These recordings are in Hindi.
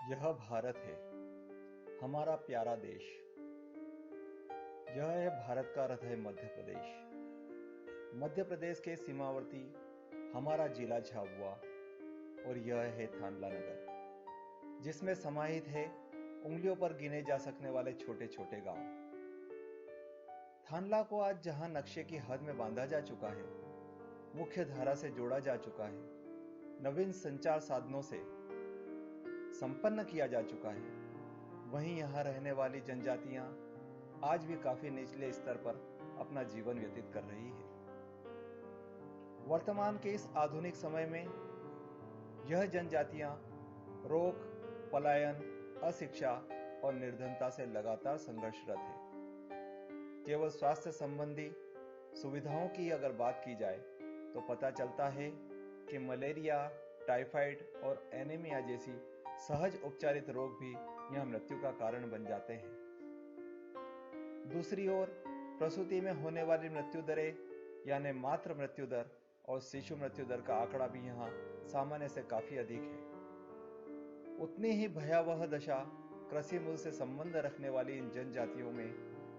यह भारत है, हमारा प्यारा देश। यह है भारत का हृदय मध्य प्रदेश। मध्य प्रदेश के सीमावर्ती हमारा जिला झाबुआ और यह है थानला नगर, जिसमें समाहित है उंगलियों पर गिने जा सकने वाले छोटे छोटे गांव। थानला को आज जहां नक्शे की हद में बांधा जा चुका है, मुख्य धारा से जोड़ा जा चुका है, नवीन संचार साधनों से संपन्न किया जा चुका है, वहीं यहां रहने वाली जनजातियां आज भी काफी निचले स्तर पर अपना जीवन व्यतीत कर रही है। वर्तमान के इस आधुनिक समय में यह जनजातियां रोग, पलायन, अशिक्षा और निर्धनता से लगातार संघर्षरत है। केवल स्वास्थ्य संबंधी सुविधाओं की अगर बात की जाए तो पता चलता है कि मलेरिया, टाइफाइड और एनीमिया जैसी सहज उपचारित रोग भी यहां मृत्यु का कारण बन जाते हैं। दूसरी ओर प्रसूति में होने वाली मृत्यु दरें यानी मातृ मृत्यु दर और शिशु मृत्यु दर का आंकड़ा भी यहां सामान्य से काफी अधिक है। उतनी ही भयावह दशा कृषि मूल से संबंध रखने वाली इन जनजातियों में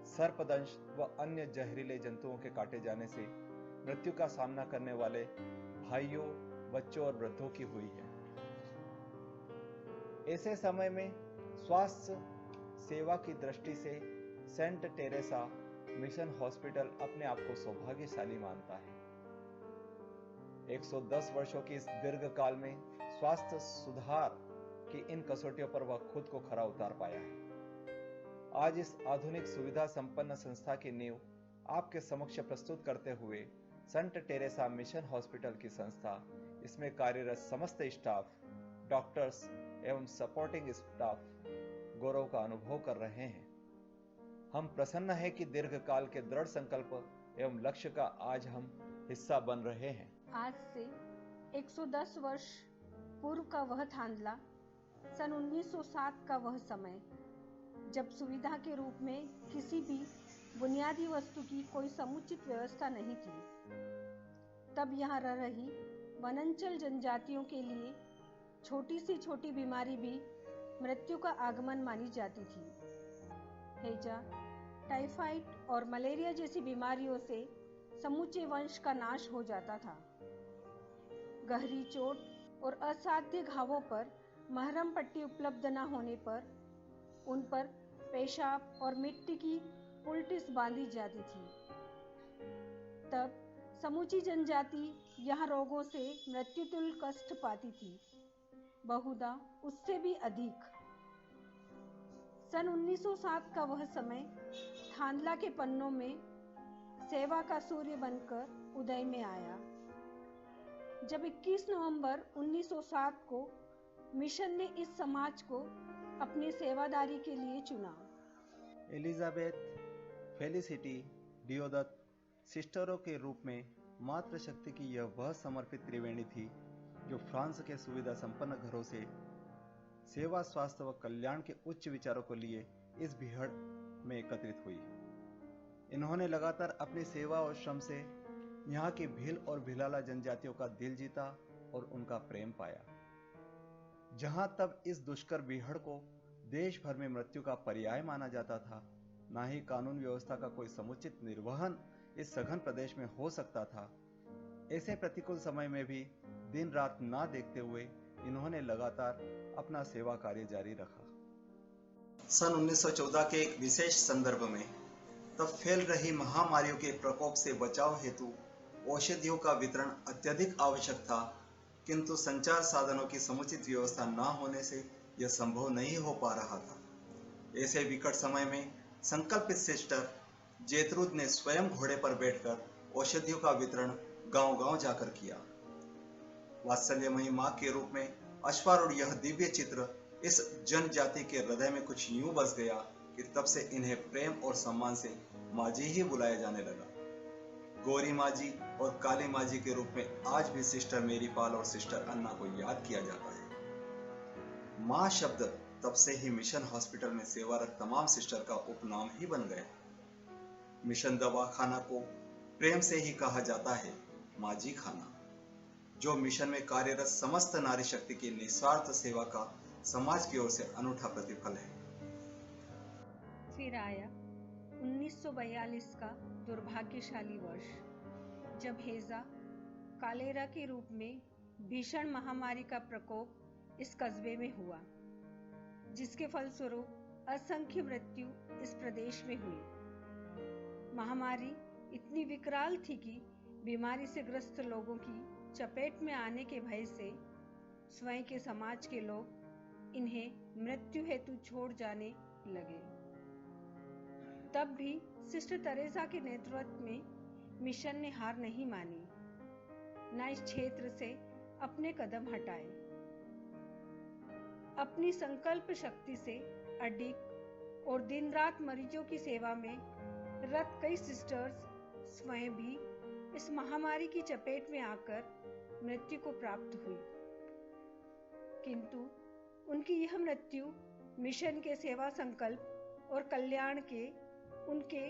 सर्पदंश व अन्य जहरीले जंतुओं के काटे जाने से मृत्यु का सामना करने वाले भाइयों, बच्चों और वृद्धों की हुई है। ऐसे समय में स्वास्थ्य सेवा की दृष्टि से सेंट टेरेसा मिशन हॉस्पिटल अपने आप को सौभाग्यशाली मानता है। 110 वर्षों की इस दीर्घ काल में स्वास्थ्य सुधार की इन कसौटियों पर वह खुद को खरा उतार पाया है। आज इस आधुनिक सुविधा संपन्न संस्था की नींव आपके समक्ष प्रस्तुत करते हुए सेंट टेरेसा मिशन हॉस्पिटल की संस्था, इसमें कार्यरत समस्त स्टाफ, डॉक्टर्स एवं सपोर्टिंग स्टाफ गौरव का अनुभव कर रहे हैं। हम प्रसन्न हैं कि दीर्घकाल के दृढ़ संकल्प एवं लक्ष्य का आज हम हिस्सा बन रहे हैं। आज से 110 वर्ष पूर्व का वह थानला, सन 1907 का वह समय, जब सुविधा के रूप में किसी भी बुनियादी वस्तु की कोई समुचित व्यवस्था नहीं थी, तब यहाँ रह रही वनांचल जनजातियों के लिए छोटी सी छोटी बीमारी भी मृत्यु का आगमन मानी जाती थी। हैजा, टाइफाइड और मलेरिया जैसी बीमारियों से समूचे वंश का नाश हो जाता था। गहरी चोट और असाध्य घावों पर मरहम पट्टी उपलब्ध न होने पर उन पर पेशाब और मिट्टी की पुलटिस बांधी जाती थी। तब समूची जनजाति यहाँ रोगों से मृत्युतुल्य कष्ट पाती थी, बहुधा उससे भी अधिक। सन 1907 का वह समय थानला के पन्नों में सेवा का सूर्य बनकर उदय में आया, जब 21 नवंबर 1907 को मिशन ने इस समाज को अपनी सेवादारी के लिए चुना। एलिजाबेथ फेलिसिटी डियोदत सिस्टरों के रूप में मातृशक्ति की यह वह समर्पित त्रिवेणी थी जो फ्रांस के सुविधा संपन्न घरों से सेवा, स्वास्थ्य व कल्याण के उच्च विचारों को लिए इस भीड़ में एकत्रित हुई। इन्होंने लगातार अपनी सेवा और श्रम से यहाँ की भील और भिलाला जनजातियों का दिल जीता और उनका प्रेम पाया। जहां तब इस दुष्कर भीड़ को देश भर में मृत्यु का पर्याय माना जाता था, ना ही कानून व्यवस्था का कोई समुचित निर्वहन इस सघन प्रदेश में हो सकता था, ऐसे प्रतिकूल समय में भी दिन रात ना देखते हुए इन्होंने लगातार अपना सेवा कार्य जारी रखा। सन 1914 के एक विशेष संदर्भ में तब फैल रही महामारियों के प्रकोप से बचाव हेतु औषधियों का वितरण अत्यधिक आवश्यक था, किंतु संचार साधनों की समुचित व्यवस्था न होने से यह संभव नहीं हो पा रहा था। ऐसे विकट समय में संकल्पित सिस्टर जेतरूद ने स्वयं घोड़े पर बैठकर औषधियों का वितरण गांव-गांव जाकर किया। वात्सल्यमयी मां के रूप में अश्वारूढ़ यह दिव्य चित्र इस जनजाति के हृदय में कुछ यूं बस गया कि तब से इन्हें प्रेम और सम्मान से माजी ही बुलाया जाने लगा। गौरी माजी और काली माजी के रूप में आज भी सिस्टर मेरीपाल और सिस्टर अन्ना को याद किया जाता है। मां शब्द तब से ही मिशन हॉस्पिटल में सेवारत तमाम सिस्टर का उपनाम ही बन गया। मिशन दवाखाना को प्रेम से ही कहा जाता है माजी खाना, जो मिशन में कार्यरत समस्त नारी शक्ति की निस्वार्थ सेवा का समाज की ओर से अनूठा प्रतिफल है। फिर आया 1942 का दुर्भाग्यशाली वर्ष, जब हेजा कालेरा के रूप में भीषण महामारी का प्रकोप इस कस्बे में हुआ, जिसके फलस्वरूप असंख्य मृत्यु इस प्रदेश में हुई। महामारी इतनी विकराल थी कि बीमारी से ग्रस्त लोगों की चपेट में आने के भय से स्वयं के समाज के लोग इन्हें मृत्यु हेतु छोड़ जाने लगे। तब भी सिस्टर तेरेसा के नेतृत्व में मिशन ने हार नहीं मानी, न इस क्षेत्र से अपने कदम हटाए। अपनी संकल्प शक्ति से अडिग और दिन रात मरीजों की सेवा में रत कई सिस्टर्स स्वयं भी इस महामारी की चपेट में आकर मृत्यु को प्राप्त हुई, किंतु उनकी यह मृत्यु मिशन के सेवा संकल्प और कल्याण के उनके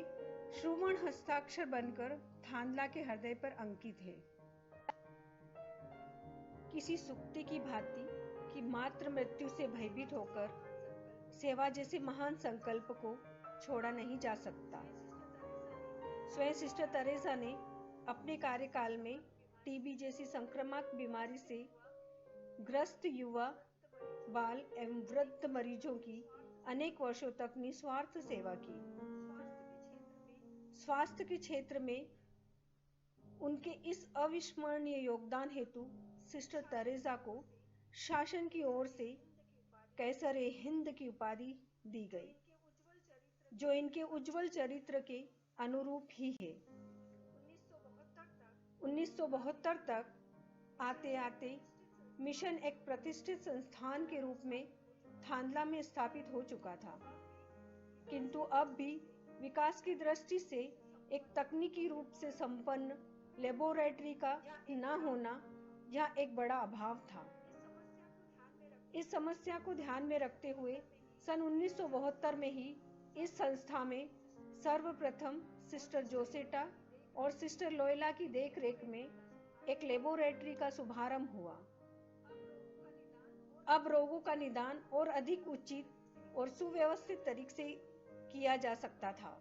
श्रुवण हस्ताक्षर बनकर थांदला के हृदय पर अंकित है। किसी सुक्ति की भांति कि मात्र मृत्यु से भयभीत होकर सेवा जैसे महान संकल्प को छोड़ा नहीं जा सकता। स्वयं सिस्टर तेरेसा ने अपने कार्यकाल में टीबी जैसी संक्रामक बीमारी से ग्रस्त युवा, बाल एवं वृद्ध मरीजों की अनेक वर्षों तक निस्वार्थ सेवा की। स्वास्थ्य के क्षेत्र में उनके इस अविस्मरणीय योगदान हेतु सिस्टर तेरेसा को शासन की ओर से कैसर-ए-हिंद की उपाधि दी गई, जो इनके उज्जवल चरित्र के अनुरूप ही है। 1972 तक आते आते मिशन एक प्रतिष्ठित संस्थान के रूप में थांदला में स्थापित हो चुका था, किंतु अब भी विकास की दृष्टि से एक तकनीकी रूप से संपन्न लेबोरेटरी का न होना यह एक बड़ा अभाव था। इस समस्या को ध्यान में रखते हुए सन 1972 में ही इस संस्था में सर्वप्रथम सिस्टर जोसेटा और सिस्टर लोयला की देखरेख में एक लेबोरेटरी का शुभारंभ हुआ। अब रोगों का निदान और अधिक उचित और सुव्यवस्थित तरीके से किया जा सकता था।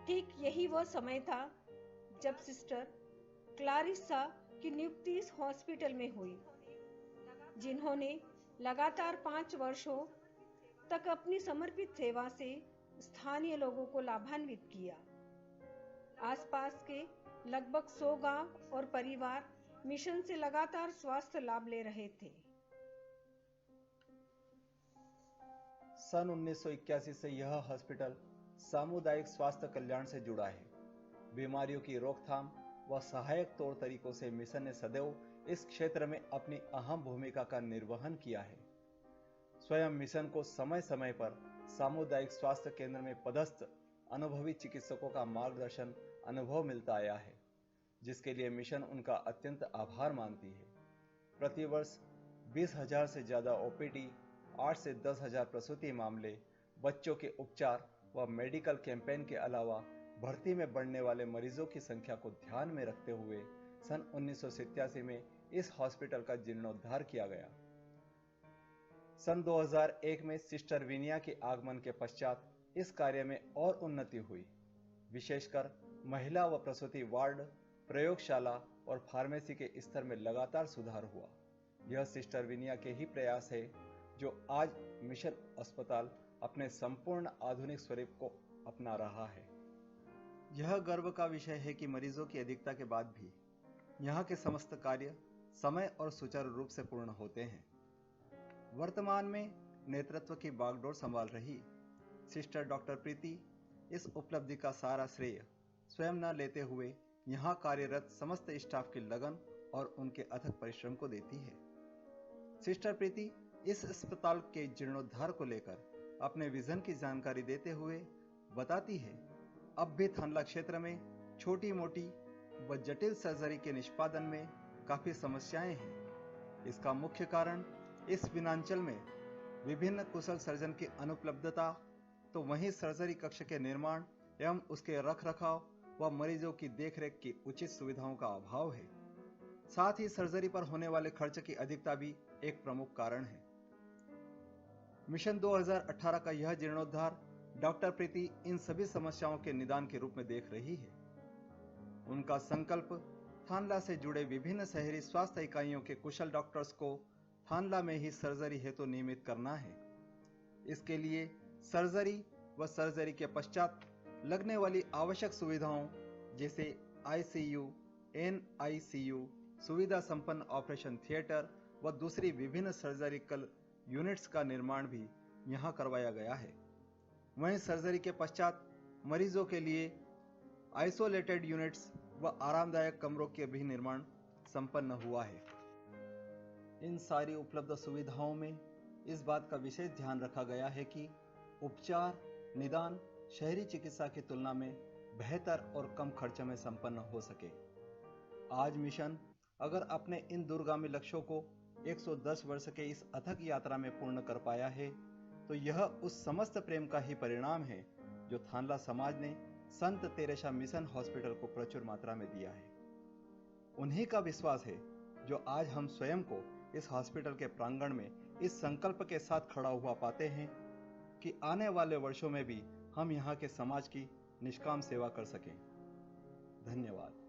ठीक यही वह समय था जब सिस्टर क्लारिसा की नियुक्ति इस हॉस्पिटल में हुई, जिन्होंने लगातार 5 वर्षों तक अपनी समर्पित सेवा से स्थानीय लोगों को लाभान्वित किया। आसपास के लगभग 100 गांव और परिवार मिशन से लगातार स्वास्थ्य लाभ ले रहे थे। सन 1981 से यह हॉस्पिटल सामुदायिक स्वास्थ्य कल्याण से जुड़ा है। बीमारियों की रोकथाम व सहायक तौर तरीकों से मिशन ने सदैव इस क्षेत्र में अपनी अहम भूमिका का निर्वहन किया है। स्वयं मिशन को समय समय पर सामुदायिक स्वास्थ्य केंद्र में पदस्थ अनुभवी चिकित्सकों का मार्गदर्शन अनुभव मिलता आया है, जिसके लिए मिशन उनका अत्यंत आभार मानती है। प्रतिवर्ष 20,000 से ज्यादा ओपीडी, 8 से 10,000 प्रसूति मामले, बच्चों के उपचार व मेडिकल कैंपेन के अलावा भर्ती में बढ़ने वाले मरीजों की संख्या को ध्यान में रखते हुए सन 1987 में इस हॉस्पिटल का जीर्णोद्धार किया गया। सन 2001 में सिस्टर विनिया के आगमन के पश्चात इस कार्य में और उन्नति हुई। विशेषकर महिला व प्रसूति वार्ड, प्रयोगशाला और फार्मेसी के स्तर में लगातार सुधार हुआ। यह सिस्टर विनिया के ही प्रयास है जो आज मिशन अस्पताल अपने संपूर्ण आधुनिक स्वरूप को अपना रहा है। यह गर्व का विषय है कि मरीजों की अधिकता के बाद भी यहाँ के समस्त कार्य समय और सुचारू रूप से पूर्ण होते हैं। वर्तमान में नेतृत्व की बागडोर संभाल रही सिस्टर डॉक्टर प्रीति इस उपलब्धि का सारा श्रेय स्वयं न लेते हुए यहाँ कार्यरत समस्त स्टाफ की लगन और उनके अथक परिश्रम को देती है। सिस्टर प्रीति इस अस्पताल के जीर्णोद्धार को लेकर अपने विजन की जानकारी देते हुए बताती है, अब भी थांदला क्षेत्र में छोटी मोटी व जटिल सर्जरी के निष्पादन में काफी समस्याएं हैं। इसका मुख्य कारण इस विनांचल में विभिन्न कुशल सर्जन की अनुपलब्धता, तो वहीं सर्जरी कक्ष के निर्माण एवं उसके रखरखाव व मरीजों की देखरेख की उचित सुविधाओं का अभाव है। साथ ही सर्जरी पर होने वाले खर्च की अधिकता भी एक प्रमुख कारण है। मिशन 2018 का यह जीर्णोद्धार डॉक्टर प्रीति इन सभी समस्याओं के निदान के रूप में देख रही है। उनका संकल्प थानला से जुड़े विभिन्न शहरी स्वास्थ्य इकाइयों के कुशल डॉक्टर्स को थानला में ही सर्जरी हेतु नियमित करना है। इसके लिए सर्जरी व सर्जरी के पश्चात लगने वाली आवश्यक सुविधाओं जैसे आईसीयू, एनआईसीयू, सुविधा संपन्न ऑपरेशन थिएटर व दूसरी विभिन्न सर्जरिकल यूनिट्स का निर्माण भी यहाँ करवाया गया है। वहीं सर्जरी के पश्चात मरीजों के लिए आइसोलेटेड यूनिट्स व आरामदायक कमरों के भी निर्माण संपन्न हुआ है। इन सारी उपलब्ध सुविधाओं में इस बात का विशेष ध्यान रखा गया है कि उपचार निदान शहरी चिकित्सा की तुलना में बेहतर और कम खर्च में संपन्न हो सके। आज मिशन अगर अपने इन दूरगामी लक्ष्यों को 110 वर्ष के इस अथक यात्रा में पूर्ण कर पाया है तो यह उस समस्त प्रेम का ही परिणाम है जो थानला समाज ने संत तेरेसा मिशन हॉस्पिटल को प्रचुर मात्रा में दिया है। उन्हीं का विश्वास है जो आज हम स्वयं को इस हॉस्पिटल के प्रांगण में इस संकल्प के साथ खड़ा हुआ पाते हैं कि आने वाले वर्षों में भी हम यहाँ के समाज की निष्काम सेवा कर सकें। धन्यवाद।